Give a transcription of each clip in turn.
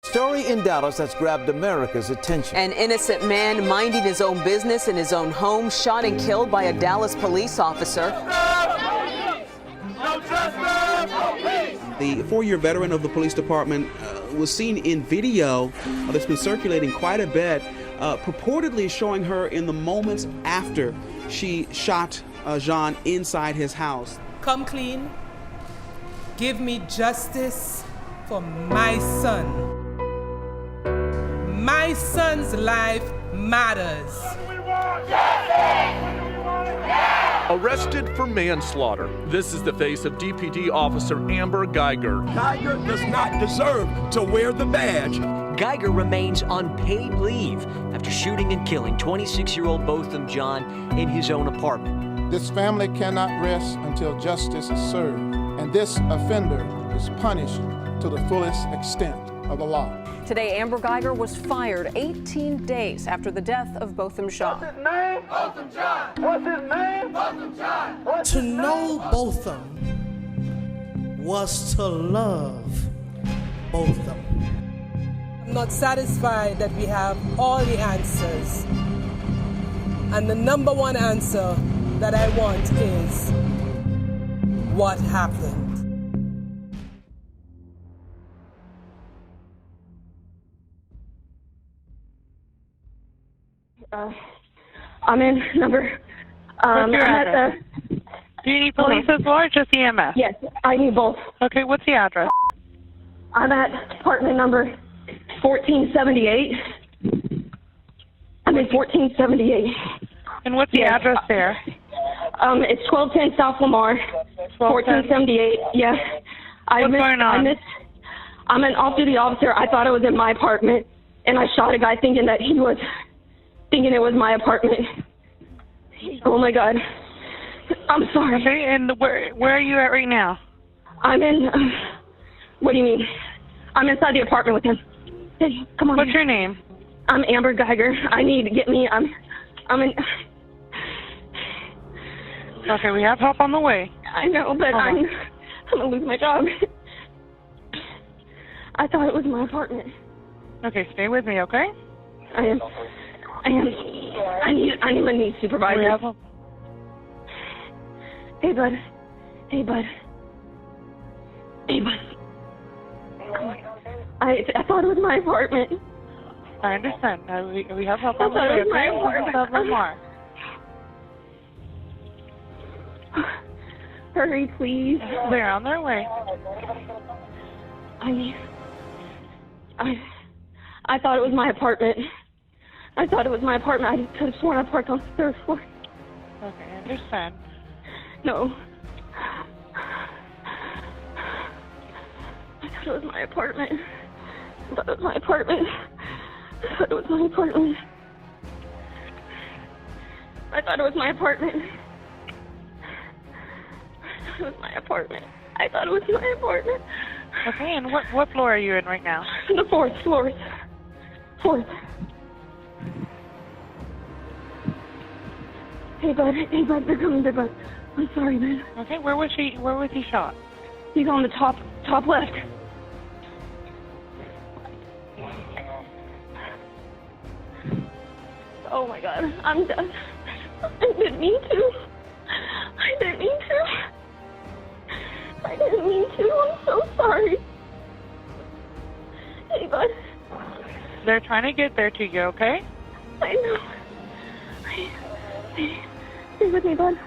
Story in Dallas that's grabbed America's attention. An innocent man minding his own business in his own home, shot and killed by a Dallas police officer. The 4-year veteran of the police department was seen in video that's been circulating quite a bit, purportedly showing her in the moments after she shot Jean inside his house. Come clean. Give me justice for my son. My son's life matters. Arrested for manslaughter. This is the face of DPD officer Amber Guyger. Guyger does not deserve to wear the badge. Guyger remains on paid leave after shooting and killing 26-year-old Botham Jean in his own apartment. This family cannot rest until justice is served, and this offender is punished to the fullest extent of the law. Today, Amber Guyger was fired 18 days after the death of Botham Jean. What's his name? Botham Jean. What's his name? Botham Jean. To know Botham was to love Botham. I'm not satisfied that we have all the answers. And the number one answer that I want is, what happened? I'm in number. What's your address? Do you need police as well or just EMS? Yes, I need both. Okay, what's the address? I'm at apartment number 1478. I'm in 1478. And what's the address there? It's 1210 South Lamar, 1478. Yeah. What's going on? I'm an off-duty officer. I thought it was in my apartment, and I shot a guy thinking it was my apartment. Oh my God. I'm sorry. Okay, and where are you at right now? I'm in, what do you mean? I'm inside the apartment with him. Hey, come on. What's your name? I'm Amber Guyger. I need to get me, I'm in. Okay, we have help on the way. I know, but I'm going to lose my job. I thought it was my apartment. Okay, stay with me, okay? I need a new supervisor. We have help. Hey, bud. Hey, bud. Hey, bud. Come on. I thought it was my apartment. I understand. We have help on the I thought way, it was my okay? apartment. South Lamar. Hurry, please. They're on their way. I thought it was my apartment. I thought it was my apartment. I just could have sworn I parked on the 3rd floor. Okay, I understand. No. I thought it was my apartment. I thought it was my apartment. I thought it was my apartment. I thought it was my apartment. It was my apartment. I thought it was my apartment. Okay, and what floor are you in right now? The 4th floor. 4th. Hey, bud. Hey, bud. They're coming. They're bud. I'm sorry, man. Okay, where was he shot? He's on the top left. Oh my God. I'm done. I didn't mean to. I didn't mean to. I didn't mean to. I'm so sorry. Hey, bud. They're trying to get there to you, okay? I know. Stay with me, bud.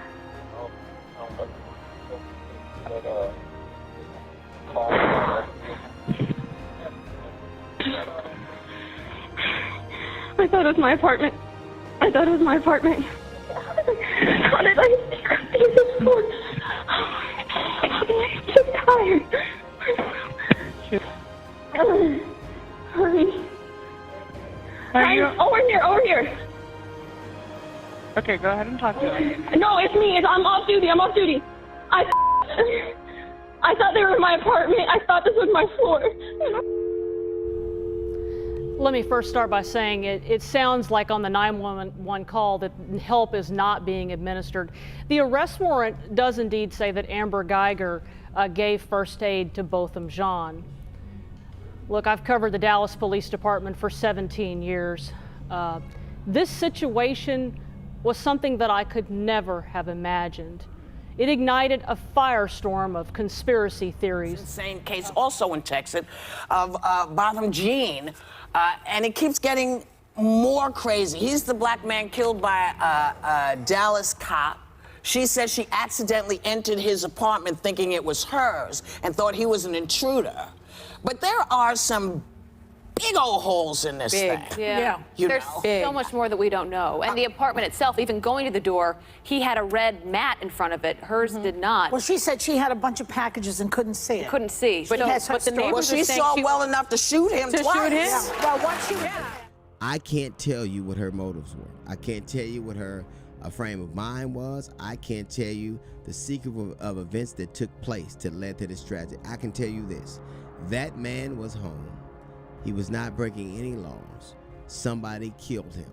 I thought it was my apartment. I thought it was my apartment. How did I see this for? I'm so tired. Hurry. Over here. Okay, go ahead and talk to them. No, it's me. I'm off duty. I thought they were in my apartment. I thought this was my floor. Let me first start by saying it sounds like on the 911 call that help is not being administered. The arrest warrant does indeed say that Amber Guyger gave first aid to Botham Jean. Look, I've covered the Dallas Police Department for 17 years. This situation was something that I could never have imagined. It ignited a firestorm of conspiracy theories. Insane case also in Texas of Botham Jean, and it keeps getting more crazy. He's the black man killed by a Dallas cop. She says she accidentally entered his apartment thinking it was hers and thought he was an intruder. But there are some big old holes in this thing. Yeah. There's so much more that we don't know. And the apartment itself, even going to the door, he had a red mat in front of it. Hers did not. Well, she said she had a bunch of packages and couldn't see it. Couldn't see. But, the neighbors she saw well enough to shoot him twice. Yeah. Well, once she I can't tell you what her motives were. I can't tell you what her frame of mind was. I can't tell you the sequence of events that took place to lead to this tragedy. I can tell you this. That man was home. He was not breaking any laws. Somebody killed him.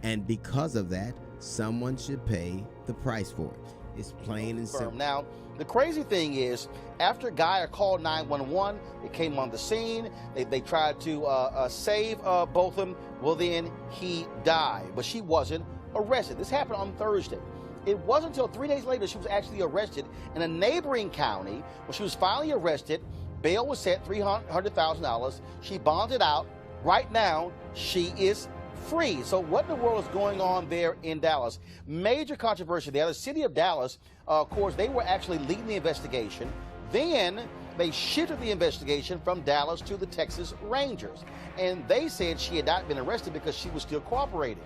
And because of that, someone should pay the price for it. It's plain and simple. Now, the crazy thing is, after Guyger called 911, they came on the scene. They tried to save Botham. Well, then he died, but she wasn't arrested. This happened on Thursday. It wasn't until 3 days later she was actually arrested in a neighboring county. When she was finally arrested, bail was set $300,000. She bonded out. Right now, she is free. So what in the world is going on there in Dallas? Major controversy there. The city of Dallas, of course, they were actually leading the investigation. Then they shifted the investigation from Dallas to the Texas Rangers. And they said she had not been arrested because she was still cooperating.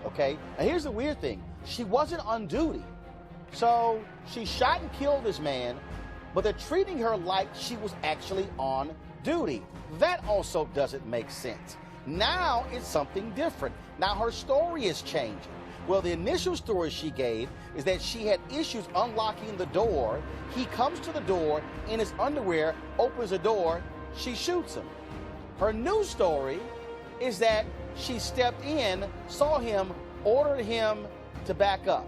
Okay? Now here's the weird thing. She wasn't on duty. So she shot and killed this man, but they're treating her like she was actually on duty. That also doesn't make sense. Now it's something different. Now her story is changing. Well, the initial story she gave is that she had issues unlocking the door. He comes to the door in his underwear, opens the door, she shoots him. Her new story is that she stepped in, saw him, ordered him to back up.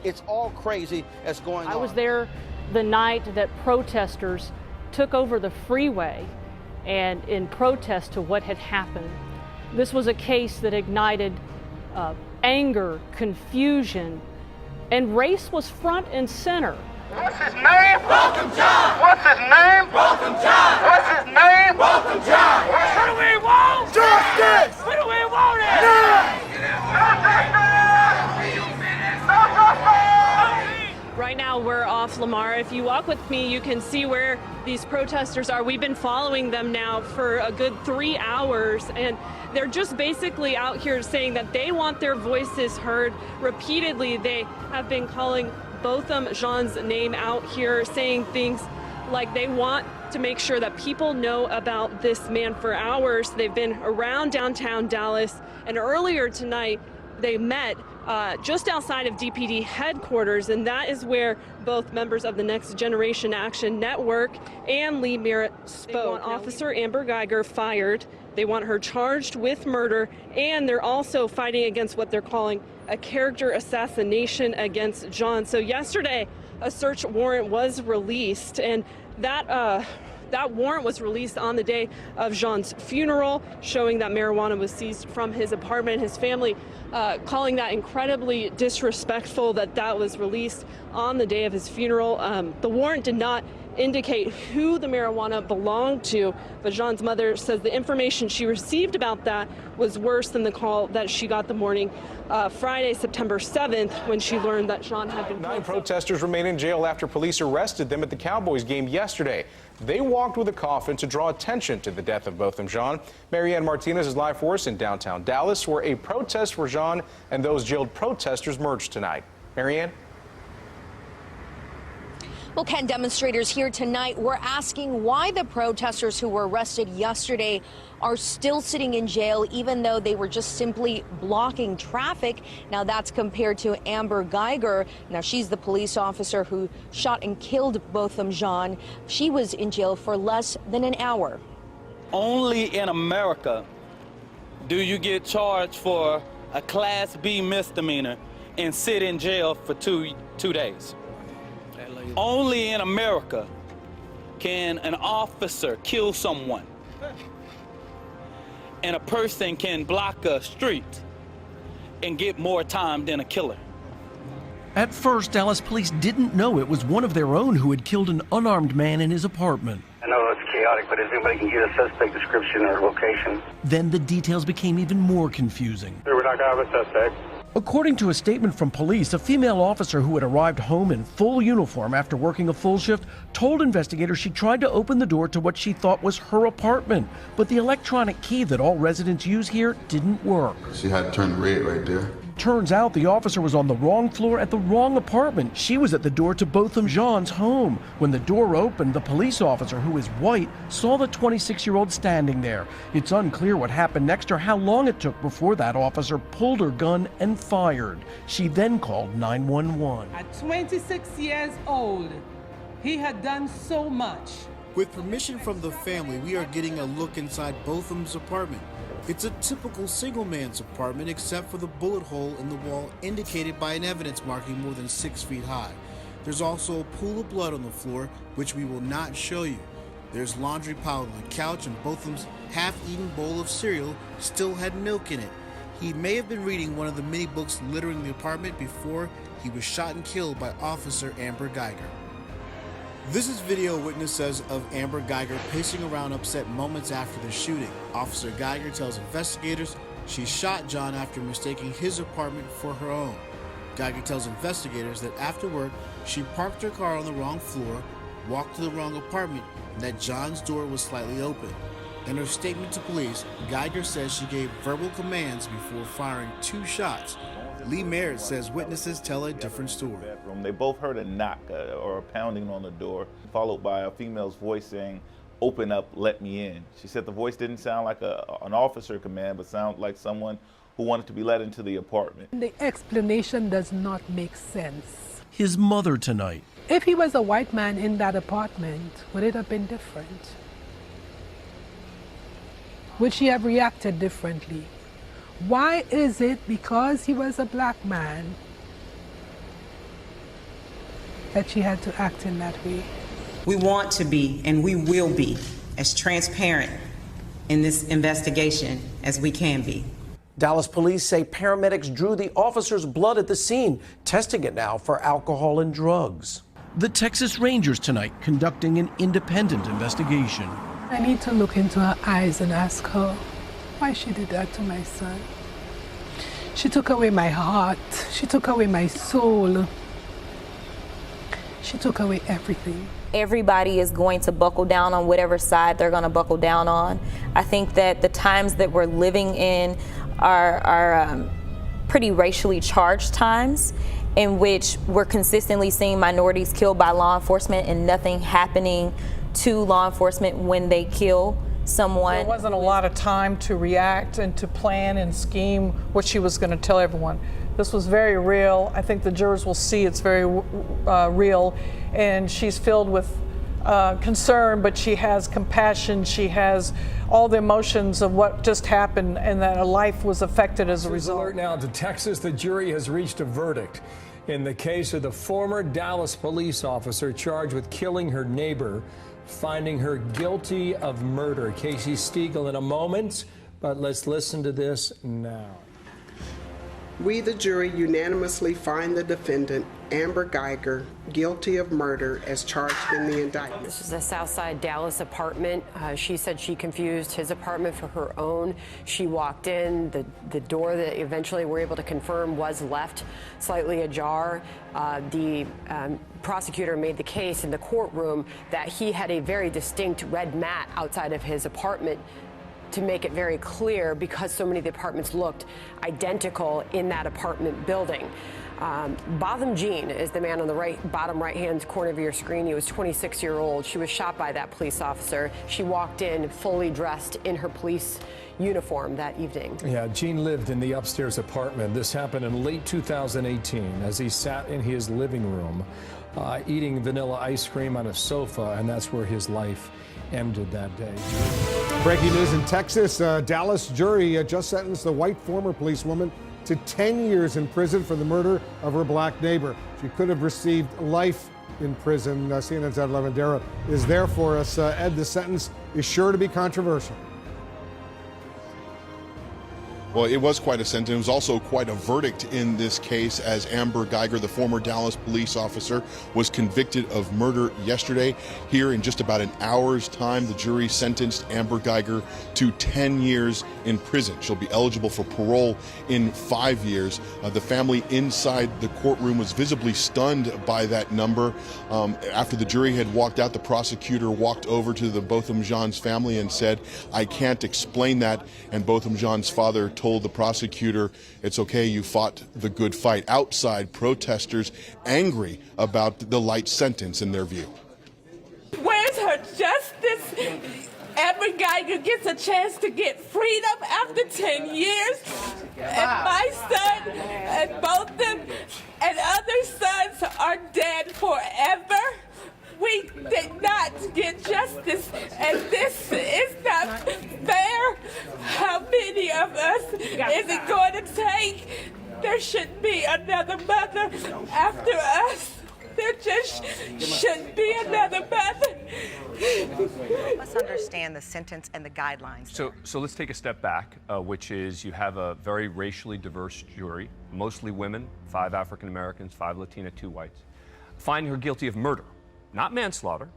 It's all crazy that's going on. I was there the night that protesters took over the freeway and in protest to what had happened. This was a case that ignited anger, confusion, and race was front and center. What's his name? Botham Jean. What's his name? Botham Jean. What's his name? Botham Jean. What do we want? Justice. What do we want? Right now we're off Lamar. If you walk with me, you can see where these protesters are. We've been following them now for a good 3 hours, and they're just basically out here saying that they want their voices heard. Repeatedly, they have been calling Botham Jean's name out here, saying things like they want to make sure that people know about this man for hours. They've been around downtown Dallas, and earlier tonight they met just outside of DPD headquarters, and that is where both members of the Next Generation Action Network and Lee Merritt spoke. They want Officer Amber Guyger fired. They want her charged with murder, and they're also fighting against what they're calling a character assassination against John. So yesterday, a search warrant was released, and that warrant was released on the day of Jean's funeral, showing that marijuana was seized from his apartment. His family calling that incredibly disrespectful that that was released on the day of his funeral. The warrant did not indicate who the marijuana belonged to, but Jean's mother says the information she received about that was worse than the call that she got the morning Friday, September 7th, when she learned that Jean had been killed. 9 protesters remain in jail after police arrested them at the Cowboys game yesterday. They walked with a coffin to draw attention to the death of Botham Jean. Marianne Martinez is live for us in downtown Dallas, where a protest for Jean and those jailed protesters merged tonight. Marianne? Well, Ken, demonstrators here tonight were asking why the protesters who were arrested yesterday are still sitting in jail, even though they were just simply blocking traffic. Now, that's compared to Amber Guyger. Now, she's the police officer who shot and killed Botham Jean. She was in jail for less than an hour. Only in America do you get charged for a Class B misdemeanor and sit in jail for two days. Only in America can an officer kill someone And a person can block a street and get more time than a killer. At first, Dallas police didn't know it was one of their own who had killed an unarmed man in his apartment. I know it's chaotic, but if anybody can get a suspect description or location. Then the details became even more confusing. We're not going to have a suspect. According to a statement from police, a female officer who had arrived home in full uniform after working a full shift told investigators she tried to open the door to what she thought was her apartment, but the electronic key that all residents use here didn't work. She had turned red right there. Turns out the officer was on the wrong floor at the wrong apartment. She was at the door to Botham Jean's home. When the door opened, the police officer, who is white, saw the 26-year-old standing there. It's unclear what happened next or how long it took before that officer pulled her gun and fired. She then called 911. At 26 years old, he had done so much. With permission from the family, we are getting a look inside Botham's apartment. It's a typical single man's apartment except for the bullet hole in the wall indicated by an evidence marking more than 6 feet high. There's also a pool of blood on the floor, which we will not show you. There's laundry piled on the couch, and Botham's half-eaten bowl of cereal still had milk in it. He may have been reading one of the many books littering the apartment before he was shot and killed by Officer Amber Guyger. This is video witnesses of Amber Guyger pacing around upset moments after the shooting. Officer Guyger tells investigators she shot John after mistaking his apartment for her own. Guyger tells investigators that after work, she parked her car on the wrong floor, walked to the wrong apartment, and that John's door was slightly open. In her statement to police, Guyger says she gave verbal commands before firing 2 shots. Lee Merritt says witnesses tell a different story. They both heard a knock or a pounding on the door, followed by a female's voice saying, "Open up, let me in." She said the voice didn't sound like an officer command, but sounded like someone who wanted to be let into the apartment. The explanation does not make sense. His mother tonight. If he was a white man in that apartment, would it have been different? Would she have reacted differently? Why is it because he was a black man that she had to act in that way? We want to be, and we will be, as transparent in this investigation as we can be. Dallas police say paramedics drew the officer's blood at the scene, testing it now for alcohol and drugs. The Texas Rangers tonight conducting an independent investigation. I need to look into her eyes and ask her why she did that to my son. She took away my heart. She took away my soul. She took away everything. Everybody is going to buckle down on whatever side they're going to buckle down on. I think that the times that we're living in are pretty racially charged times, in which we're consistently seeing minorities killed by law enforcement and nothing happening to law enforcement when they kill someone. There wasn't a lot of time to react and to plan and scheme what she was going to tell everyone. This was very real. I think the jurors will see it's very real, and she's filled with concern, but she has compassion. She has all the emotions of what just happened, and that a life was affected as a result. Alert now to Texas. The jury has reached a verdict in the case of the former Dallas police officer charged with killing her neighbor, finding her guilty of murder. Casey Stiegel in a moment, but let's listen to this now. We, the jury, unanimously find the defendant, Amber Guyger, guilty of murder as charged in the indictment. This is a Southside Dallas apartment. She said she confused his apartment for her own. She walked in. The door that eventually we're able to confirm was left slightly ajar. The prosecutor made the case in the courtroom that he had a very distinct red mat outside of his apartment to make it very clear, because so many of the apartments looked identical in that apartment building. Botham Jean is the man on the bottom right-hand corner of your screen. He was 26-year-old. She was shot by that police officer. She walked in fully dressed in her police uniform that evening. Yeah, Jean lived in the upstairs apartment. This happened in late 2018 as he sat in his living room eating vanilla ice cream on a sofa, and that's where his life ended that day. Breaking news in Texas. Dallas jury just sentenced the white former policewoman to 10 years in prison for the murder of her black neighbor. She could have received life in prison. CNN's Ed Lavandera is there for us. Ed, the sentence is sure to be controversial. Well, it was quite a sentence. It was also quite a verdict in this case, as Amber Guyger, the former Dallas police officer, was convicted of murder yesterday. Here in just about an hour's time, the jury sentenced Amber Guyger to 10 years in prison. She'll be eligible for parole in 5 years. The family inside the courtroom was visibly stunned by that number. After the jury had walked out, the prosecutor walked over to the Botham Jean's family and said, "I can't explain that." And Botham Jean's father told the prosecutor, "It's okay, you fought the good fight." Outside, protesters angry about the light sentence in their view. Where's her justice? Amber Guyger gets a chance to get freedom after 10 years. And my son and Botham and other sons are dead forever. We did not get justice, and this is not fair. How many of us is it going to take? There shouldn't be another mother after us. There just shouldn't be another mother. Let's understand the sentence and the guidelines. So let's take a step back, which is you have a very racially diverse jury, mostly women, 5 African Americans, 5 Latina, 2 whites, find her guilty of murder. Not manslaughter.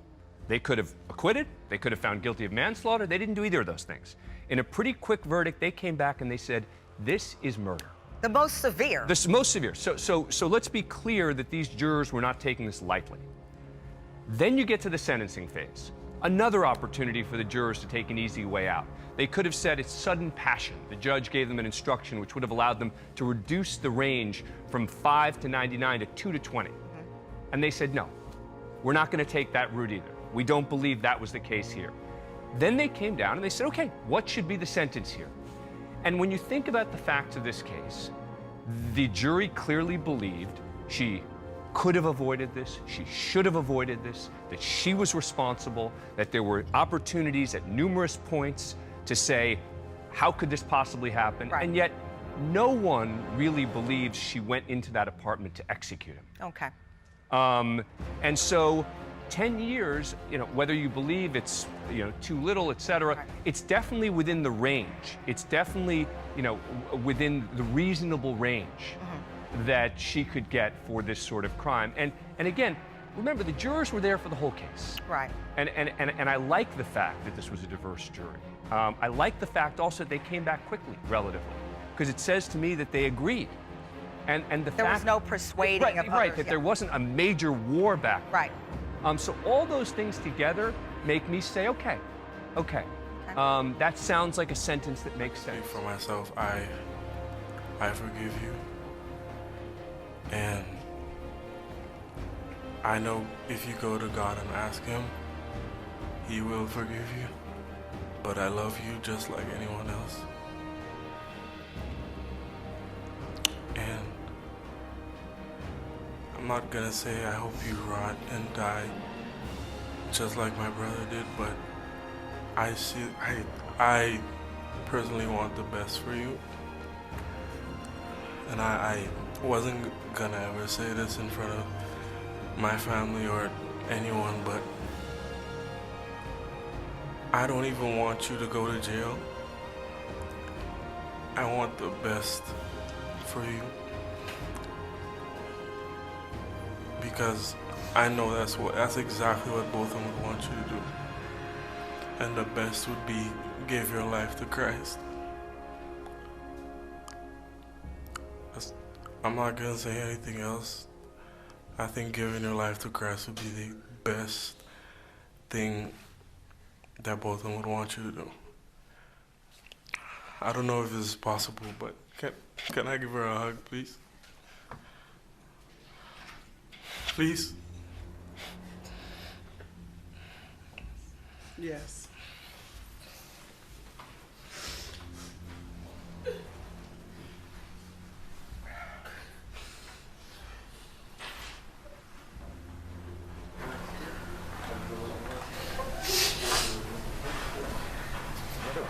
They could have acquitted. They could have found guilty of manslaughter. They didn't do either of those things. In a pretty quick verdict, they came back and they said, this is murder. The most severe. The most severe. So let's be clear that these jurors were not taking this lightly. Then you get to the sentencing phase. Another opportunity for the jurors to take an easy way out. They could have said it's sudden passion. The judge gave them an instruction which would have allowed them to reduce the range from 5 to 99 to 2 to 20. And they said no. We're not going to take that route either. We don't believe that was the case here. Then they came down and they said, okay, what should be the sentence here? And when you think about the facts of this case, the jury clearly believed she could have avoided this, she should have avoided this, that she was responsible, that there were opportunities at numerous points to say, how could this possibly happen? Right. And yet, no one really believes she went into that apartment to execute him. Okay. And so 10 years, whether you believe it's, too little, et cetera, right, it's definitely within the range. It's definitely, within the reasonable range that she could get for this sort of crime. And again, remember, the jurors were there for the whole case. Right. And I like the fact that this was a diverse jury. I like the fact also that they came back quickly, relatively, because it says to me that they agreed. And the there fact, was no persuading right, of others. Right, that there wasn't a major war back then. Right. So all those things together make me say, okay. That sounds like a sentence that makes sense. For myself, I forgive you. And I know if you go to God and ask Him, He will forgive you. But I love you just like anyone else. And I'm not gonna say I hope you rot and die just like my brother did, but I personally want the best for you. And I wasn't gonna ever say this in front of my family or anyone, but I don't even want you to go to jail. I want the best for you. Because I know that's exactly what both of them would want you to do. And the best would be give your life to Christ. I'm not gonna say anything else. I think giving your life to Christ would be the best thing that both of them would want you to do. I don't know if this is possible, but can I give her a hug, please? Please? Yes.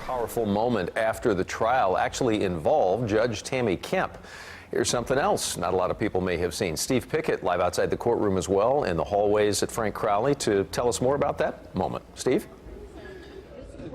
Powerful moment after the trial actually involved Judge Tammy Kemp. Here's something else not a lot of people may have seen. Steve Pickett live outside the courtroom as well in the hallways at Frank Crowley to tell us more about that moment. Steve?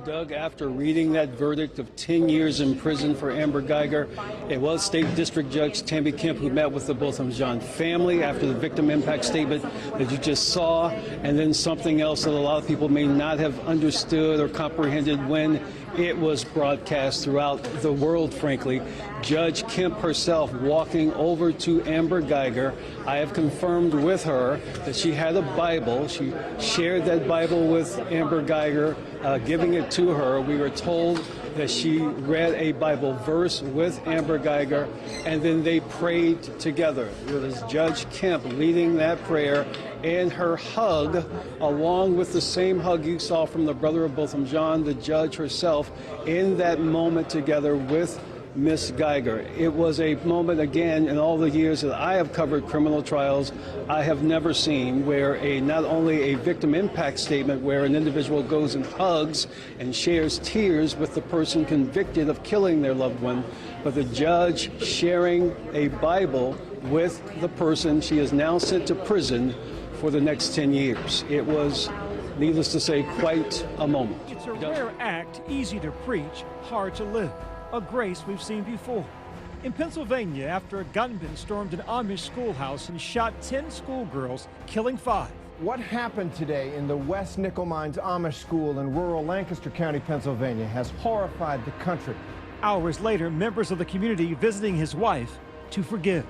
Doug, after reading that verdict of 10 years in prison for Amber Guyger, it was State District Judge Tammy Kemp who met with the Botham Jean family after the victim impact statement that you just saw, and then something else that a lot of people may not have understood or comprehended when it was broadcast throughout the world, frankly. Judge Kemp herself walking over to Amber Guyger. I have confirmed with her that she had a Bible. She shared that Bible with Amber Guyger, giving it to her. We were told that she read a Bible verse with Amber Guyger, and then they prayed together. It was Judge Kemp leading that prayer, and her hug, along with the same hug you saw from the brother of Botham Jean, the judge herself, in that moment together with Miss Guyger. It was a moment, again, in all the years that I have covered criminal trials, I have never seen where not only a victim impact statement where an individual goes and hugs and shares tears with the person convicted of killing their loved one, but the judge sharing a Bible with the person she is now sent to prison for the next 10 years. It was, needless to say, quite a moment. It's a rare act, easy to preach, hard to live. A grace we've seen before. In Pennsylvania, after a gunman stormed an Amish schoolhouse and shot 10 schoolgirls, killing 5. What happened today in the West Nickel Mines Amish school in rural Lancaster County, Pennsylvania, has horrified the country. Hours later, members of the community visiting his wife to forgive.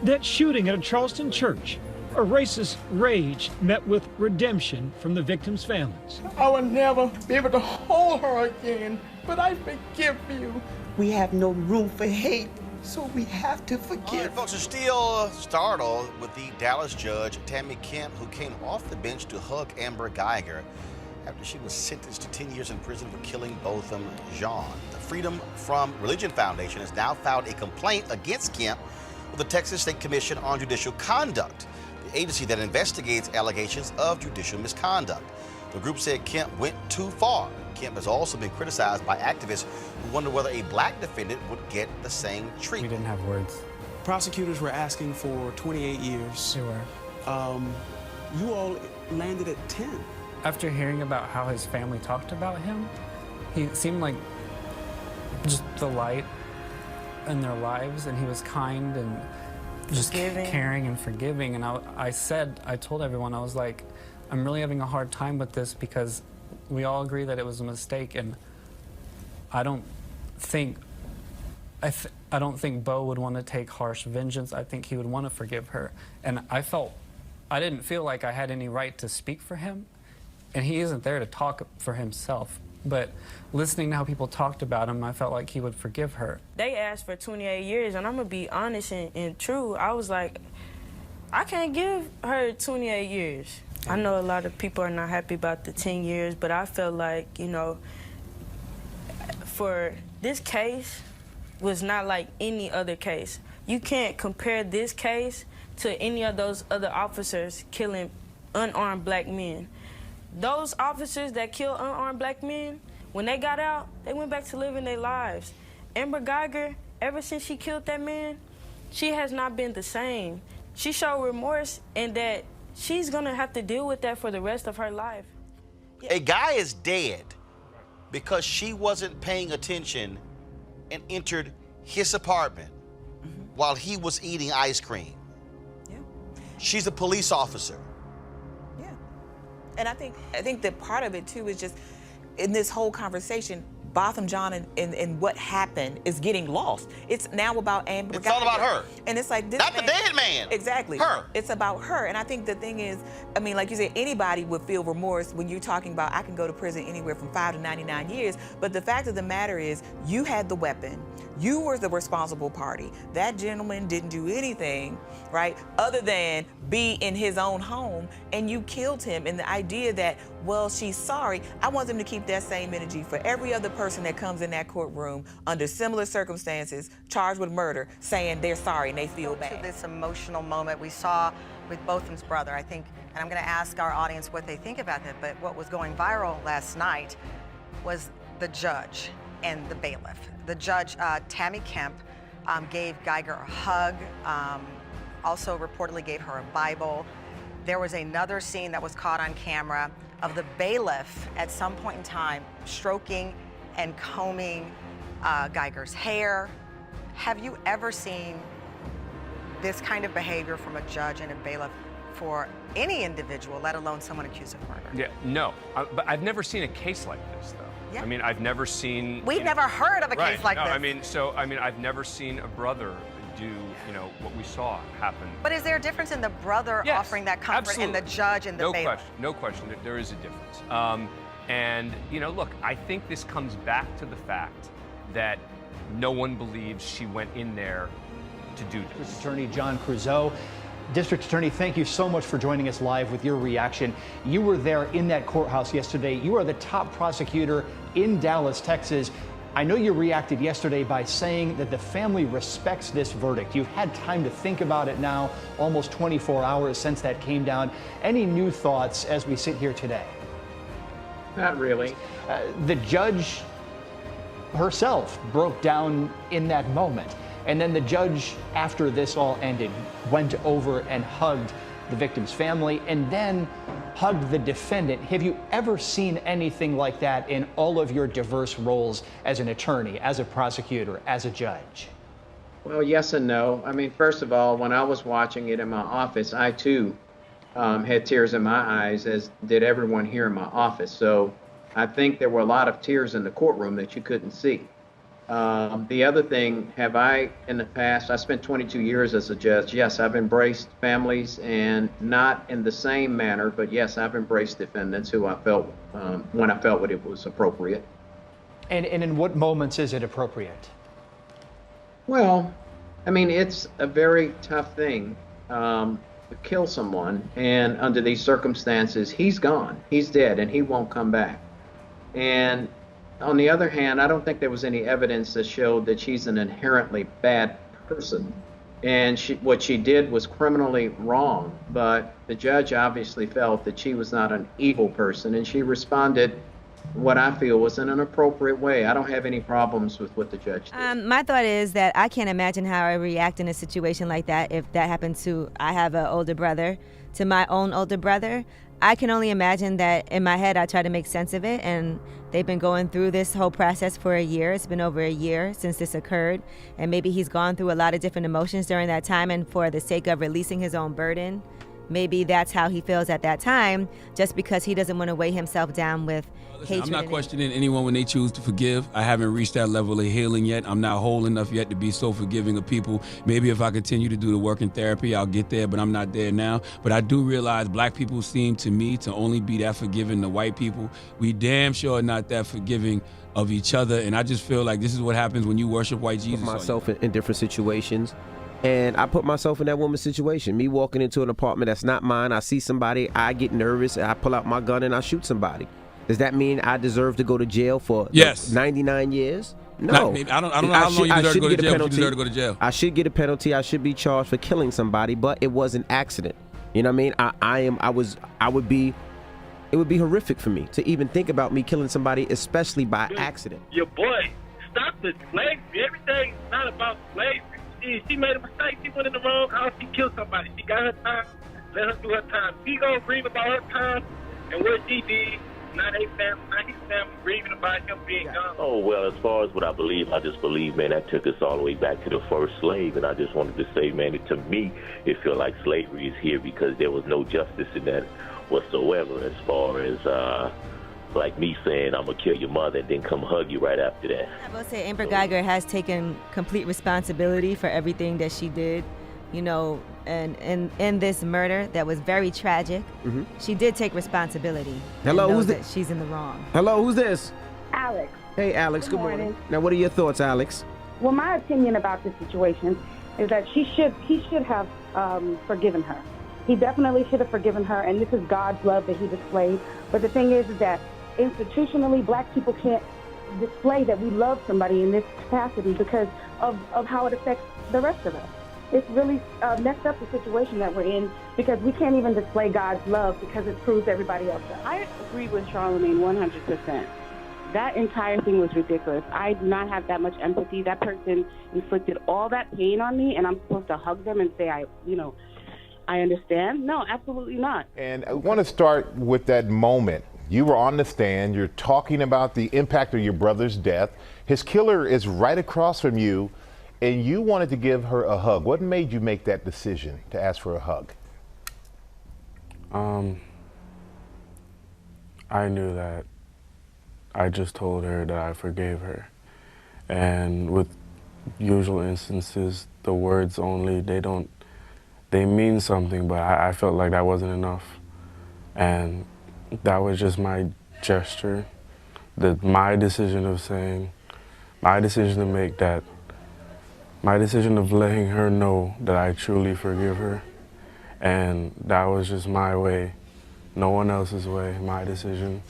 That shooting at a Charleston church, a racist rage met with redemption from the victims' families. I will never be able to hold her again, but I forgive you. We have no room for hate, so we have to forgive. Folks are still startled with the Dallas judge, Tammy Kemp, who came off the bench to hug Amber Guyger after she was sentenced to 10 years in prison for killing Botham Jean. The Freedom from Religion Foundation has now filed a complaint against Kemp with the Texas State Commission on Judicial Conduct, the agency that investigates allegations of judicial misconduct. The group said Kemp went too far. Kemp has also been criticized by activists who wonder whether a black defendant would get the same treatment. We didn't have words. Prosecutors were asking for 28 years. They were. You all landed at 10. After hearing about how his family talked about him, he seemed like just the light in their lives, and he was kind and just caring and forgiving. And I told everyone, I was like, I'm really having a hard time with this because we all agree that it was a mistake, and I don't think Bo would want to take harsh vengeance. I think he would want to forgive her. And I didn't feel like I had any right to speak for him, and he isn't there to talk for himself. But listening to how people talked about him, I felt like he would forgive her. They asked for 28 years, and I'm going to be honest and true. I was like, I can't give her 28 years. I know a lot of people are not happy about the 10 years, but I felt like, you know, for this case was not like any other case. You can't compare this case to any of those other officers killing unarmed black men. Those officers that killed unarmed black men, when they got out, they went back to living their lives. Amber Guyger, ever since she killed that man, she has not been the same. She showed remorse, and that she's gonna have to deal with that for the rest of her life. A guy is dead because she wasn't paying attention and entered his apartment while he was eating ice cream. Yeah. She's a police officer. Yeah. And I think that part of it too is just in this whole conversation, Botham Jean and what happened is getting lost. It's now about Amber Guyger. It's all about her. And it's like this Not the dead man. Exactly. Her. It's about her. And I think the thing is, I mean, like you said, anybody would feel remorse when you're talking about I can go to prison anywhere from 5 to 99 years. But the fact of the matter is, you had the weapon. You were the responsible party. That gentleman didn't do anything, right, other than be in his own home, and you killed him. And the idea that, well, she's sorry, I want them to keep that same energy for every other person that comes in that courtroom under similar circumstances, charged with murder, saying they're sorry and they feel bad. To this emotional moment we saw with Botham's brother, I think, and I'm going to ask our audience what they think about that, but what was going viral last night was the judge and the bailiff. The judge, Tammy Kemp, gave Guyger a hug, also reportedly gave her a Bible. There was another scene that was caught on camera of the bailiff at some point in time stroking and combing Guyger's hair. Have you ever seen this kind of behavior from a judge and a bailiff for any individual, let alone someone accused of murder? Yeah, no. But I've never seen a case like this, though. Yeah. I mean, I've never seen... We've never heard of a case like this. I mean, I've never seen a brother do, what we saw happen. But is there a difference in the brother offering that comfort absolutely. and the judge and the bailiff? No question. There is a difference. And, look, I think this comes back to the fact that no one believes she went in there to do this. District Attorney John Creuzot. District Attorney, thank you so much for joining us live with your reaction. You were there in that courthouse yesterday. You are the top prosecutor in Dallas, Texas. I know you reacted yesterday by saying that the family respects this verdict. You've had time to think about it now, almost 24 hours since that came down. Any new thoughts as we sit here today? Not really. The judge herself broke down in that moment. And then the judge, after this all ended, went over and hugged the victim's family and then hugged the defendant. Have you ever seen anything like that in all of your diverse roles as an attorney, as a prosecutor, as a judge? Well, yes and no. I mean, first of all, when I was watching it in my office, I too had tears in my eyes, as did everyone here in my office. So I think there were a lot of tears in the courtroom that you couldn't see. The other thing, have I, in the past, I spent 22 years as a judge. Yes, I've embraced families, and not in the same manner, but yes, I've embraced defendants who I felt, when I felt it was appropriate. And in what moments is it appropriate? Well, I mean, it's a very tough thing to kill someone, and under these circumstances, he's gone, he's dead, and he won't come back. And on the other hand, I don't think there was any evidence that showed that she's an inherently bad person. And what she did was criminally wrong, but the judge obviously felt that she was not an evil person, and she responded what I feel was in an appropriate way. I don't have any problems with what the judge did. My thought is that I can't imagine how I react in a situation like that if that happened to, I have an older brother, to my own older brother. I can only imagine that in my head I try to make sense of it, and they've been going through this whole process for a year. It's been over a year since this occurred, and maybe he's gone through a lot of different emotions during that time, and for the sake of releasing his own burden, maybe that's how he feels at that time, just because he doesn't want to weigh himself down with hatred. I'm not questioning anyone when they choose to forgive. I haven't reached that level of healing yet. I'm not whole enough yet to be so forgiving of people. Maybe if I continue to do the work in therapy, I'll get there, but I'm not there now. But I do realize black people seem to me to only be that forgiving to white people. We damn sure are not that forgiving of each other, and I just feel like this is what happens when you worship white Jesus. Put myself in different situations. And I put myself in that woman's situation. Me walking into an apartment that's not mine, I see somebody, I get nervous, and I pull out my gun and I shoot somebody. Does that mean I deserve to go to jail for 99 years? No. I don't know how long you deserve to go to jail, but you deserve to go to jail. I should get a penalty. I should be charged for killing somebody, but it was an accident. You know what I mean? It would be horrific for me to even think about me killing somebody, especially by accident. Your boy, stop the slavery. Everything's not about slavery. She made a mistake. She went in the wrong house. She killed somebody. She got her time. Let her do her time. She gonna grieve about her time and what she did. Not his family grieving about him being gone. Oh, well, as far as what I believe, I just believe, man, that took us all the way back to the first slave. And I just wanted to say, man, to me, it feels like slavery is here because there was no justice in that whatsoever as far as like me saying, I'm going to kill your mother and then come hug you right after that. I will say Amber Guyger has taken complete responsibility for everything that she did, and in this murder that was very tragic. Mm-hmm. She did take responsibility. Hello, who's this? She's in the wrong. Hello, who's this? Alex. Hey, Alex. Good morning. Now, what are your thoughts, Alex? Well, my opinion about this situation is that he should have forgiven her. He definitely should have forgiven her, and this is God's love that he displayed. But the thing is that institutionally, black people can't display that we love somebody in this capacity because of how it affects the rest of us. It's really messed up the situation that we're in because we can't even display God's love because it proves everybody else does. I agree with Charlamagne 100%. That entire thing was ridiculous. I do not have that much empathy. That person inflicted all that pain on me, and I'm supposed to hug them and say, I understand. No, absolutely not. And I want to start with that moment. You were on the stand. You're talking about the impact of your brother's death. His killer is right across from you, and you wanted to give her a hug. What made you make that decision to ask for a hug? I knew that I just told her that I forgave her. And with usual instances, the words only, they mean something, but I felt like that wasn't enough. And that was just my gesture, my decision of saying, my decision to make that, my decision of letting her know that I truly forgive her. And that was just my way, no one else's way, my decision.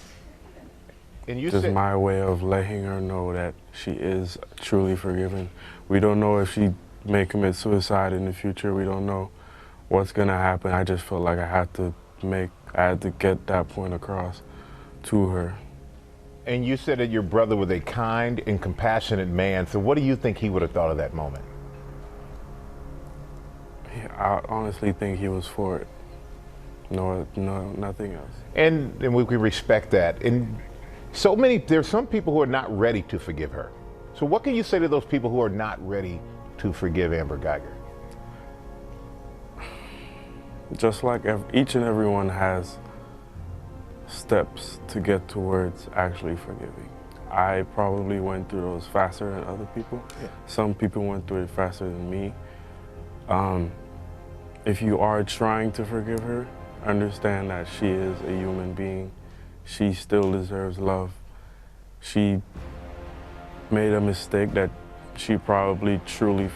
And you just my way of letting her know that she is truly forgiven. We don't know if she may commit suicide in the future. We don't know what's gonna happen. I just felt like I had to get that point across to her. And you said that your brother was a kind and compassionate man. So what do you think he would have thought of that moment? I honestly think he was for it. No, nothing else. And we respect that. And there's some people who are not ready to forgive her. So what can you say to those people who are not ready to forgive Amber Guyger? Just like each and every one has steps to get towards actually forgiving. I probably went through those faster than other people. Yeah. Some people went through it faster than me. If you are trying to forgive her, understand that she is a human being. She still deserves love. She made a mistake that she probably truly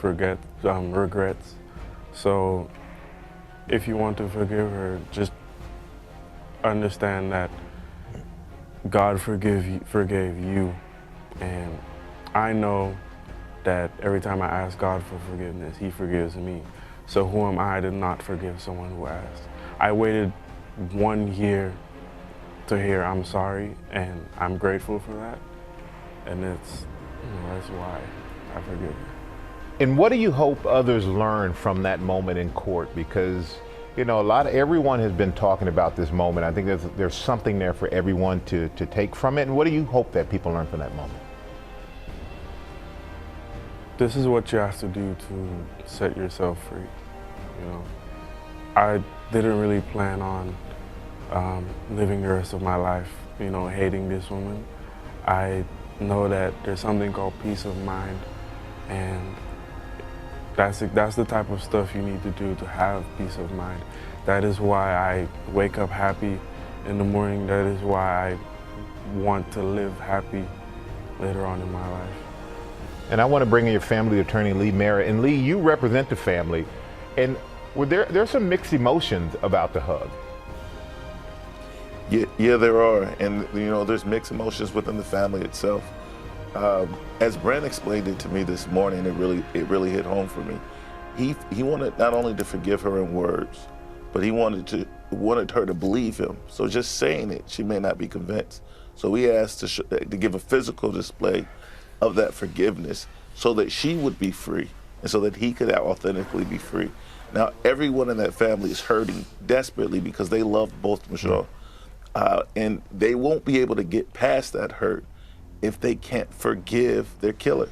regrets. So if you want to forgive her, just understand that God forgave you. And I know that every time I ask God for forgiveness, He forgives me. So who am I to not forgive someone who asked? I waited 1 year to hear I'm sorry, and I'm grateful for that. And that's why I forgive her. And what do you hope others learn from that moment in court? Because, everyone has been talking about this moment. I think there's something there for everyone to take from it. And what do you hope that people learn from that moment? This is what you have to do to set yourself free. I didn't really plan on living the rest of my life, hating this woman. I know that there's something called peace of mind, and that's the type of stuff you need to do to have peace of mind. That is why I wake up happy in the morning. That is why I want to live happy later on in my life. And I want to bring in your family attorney, Lee Merritt. And Lee, you represent the family. And there's some mixed emotions about the hug. Yeah, there are. And, there's mixed emotions within the family itself. As Brent explained it to me this morning, it really hit home for me. He wanted not only to forgive her in words, but he wanted her to believe him. So just saying it, she may not be convinced. So he asked to give a physical display of that forgiveness so that she would be free and so that he could authentically be free. Now, everyone in that family is hurting desperately because they love both Michelle. And they won't be able to get past that hurt if they can't forgive their killer,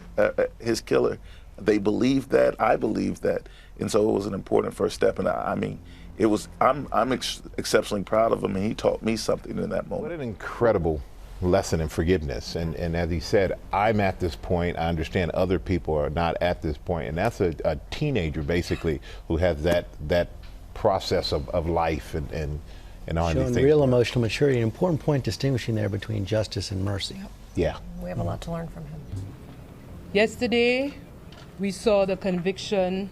his killer. They believe that, I believe that. And so it was an important first step. And I'm exceptionally proud of him, and he taught me something in that moment. What an incredible lesson in forgiveness. And as he said, I'm at this point. I understand other people are not at this point. And that's a teenager, basically, who has that process of life and all these showing things. Real emotional maturity. An important point distinguishing there between justice and mercy. Yeah. We have a lot to learn from him. Yesterday, we saw the conviction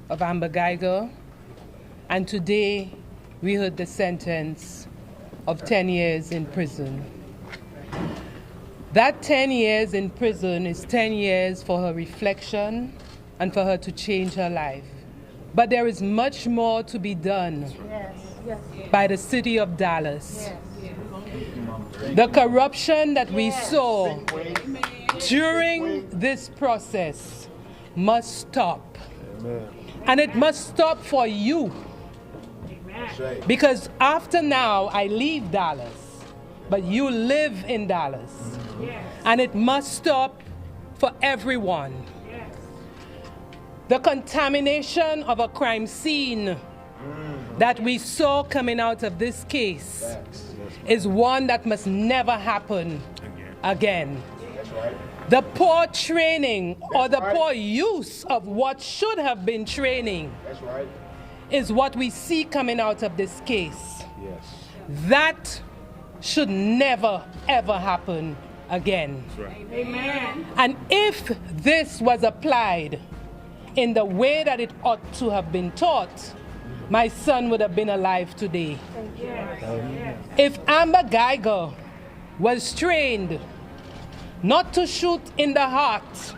of Amber Guyger, and today we heard the sentence of 10 years in prison. That 10 years in prison is 10 years for her reflection and for her to change her life. But there is much more to be done by the city of Dallas. The corruption that we saw during this process must stop. And it must stop for you. Because after now, I leave Dallas, but you live in Dallas. And it must stop for everyone. The contamination of a crime scene that we saw coming out of this case is one that must never happen again. The poor training or the poor use of what should have been training is what we see coming out of this case. That should never, ever happen again. Amen. And if this was applied in the way that it ought to have been taught, my son would have been alive today. If Amber Guyger was trained not to shoot in the heart,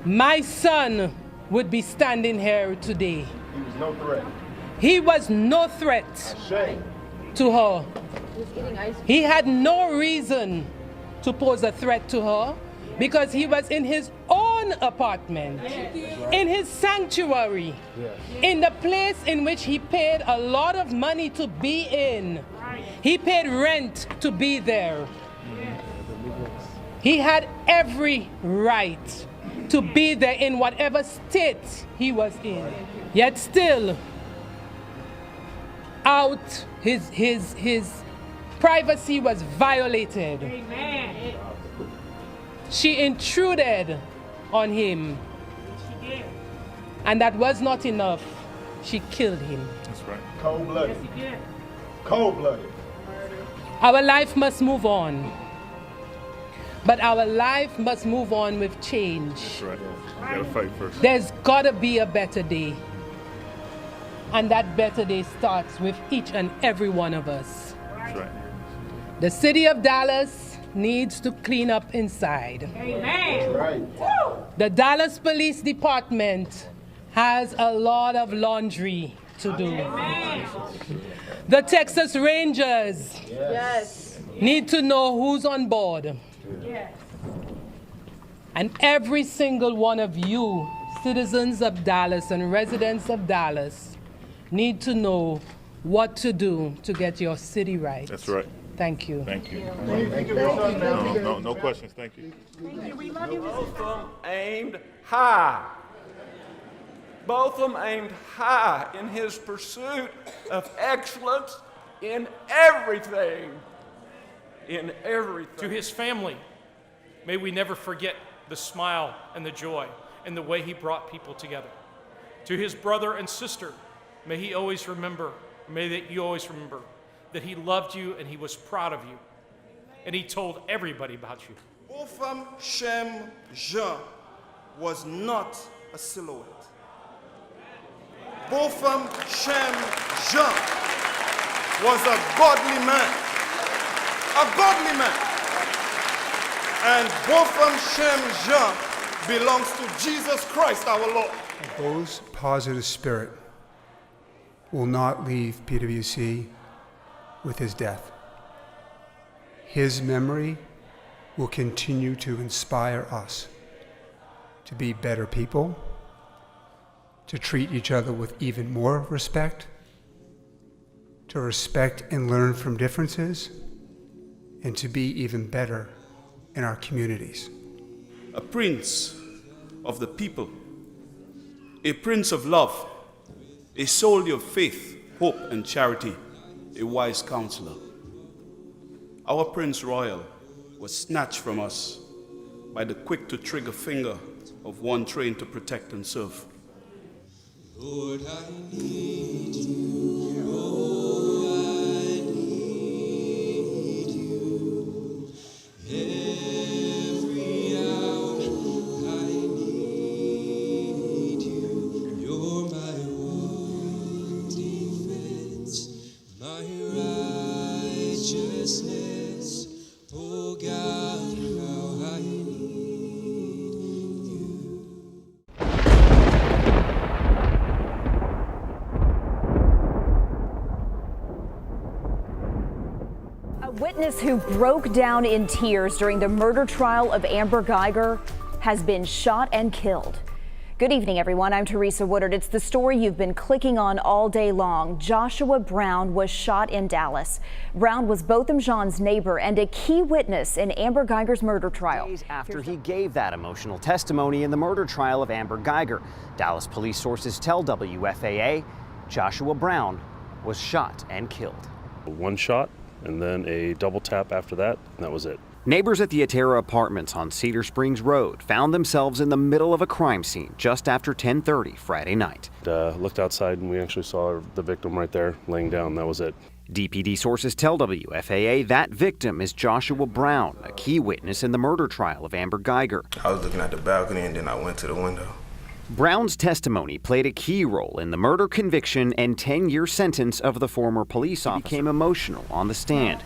my son would be standing here today. He was no threat. He was no threat to her. He had no reason to pose a threat to her because he was in his own apartment, in his sanctuary, in the place in which he paid a lot of money to be in. He paid rent to be there. He had every right to be there in whatever state he was in. Yet still, his privacy was violated. Amen. She intruded on him. She did. And that was not enough. She killed him. That's right. Cold-blooded. Yes, he did. Cold-blooded. Our life must move on. But our life must move on with change. That's right. You gotta fight first. There's gotta be a better day. And that better day starts with each and every one of us. That's right. The city of Dallas needs to clean up inside. Amen. Right. The Dallas Police Department has a lot of laundry to do. Amen. The Texas Rangers need to know who's on board. Yes. And every single one of you, citizens of Dallas and residents of Dallas, need to know what to do to get your city right. That's right. Thank you. Thank you. Thank you. No questions. Thank you. We love you. Botham aimed high. Botham aimed high in his pursuit of excellence in everything. In everything. To his family, may we never forget the smile and the joy and the way he brought people together. To his brother and sister, may he always remember, may that you always remember that he loved you and he was proud of you. And he told everybody about you. Botham Jean was not a silhouette. Botham Jean was a godly man. A godly man. And Botham Jean belongs to Jesus Christ our Lord. Bo's positive spirit will not leave PWC with his death. His memory will continue to inspire us to be better people, to treat each other with even more respect, to respect and learn from differences, and to be even better in our communities. A prince of the people, a prince of love, a soldier of faith, hope, and charity, a wise counselor. Our Prince Royal was snatched from us by the quick-to-trigger finger of one trained to protect and serve. Lord, I need you. Oh, I need you. Every hour I need you. You're my one defense, my righteousness. Oh God, how I need you. A witness who broke down in tears during the murder trial of Amber Guyger has been shot and killed. Good evening, everyone. I'm Teresa Woodard. It's the story you've been clicking on all day long. Joshua Brown was shot in Dallas. Brown was Botham Jean's neighbor and a key witness in Amber Guyger's murder trial. Days after he gave that emotional testimony in the murder trial of Amber Guyger, Dallas police sources tell WFAA Joshua Brown was shot and killed. One shot and then a double tap after that, and that was it. Neighbors at the Atera Apartments on Cedar Springs Road found themselves in the middle of a crime scene just after 10:30 Friday night. Looked outside and we actually saw the victim right there laying down. That was it. DPD sources tell WFAA that victim is Joshua Brown, a key witness in the murder trial of Amber Guyger. I was looking at the balcony and then I went to the window. Brown's testimony played a key role in the murder conviction and 10-year sentence of the former police officer. He became emotional on the stand.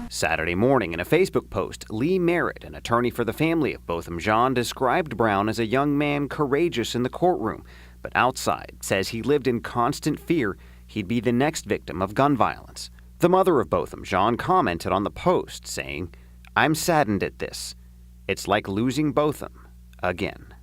Saturday morning, in a Facebook post, Lee Merritt, an attorney for the family of Botham Jean, described Brown as a young man courageous in the courtroom, but outside says he lived in constant fear he'd be the next victim of gun violence. The mother of Botham Jean commented on the post, saying, "I'm saddened at this. It's like losing Botham again."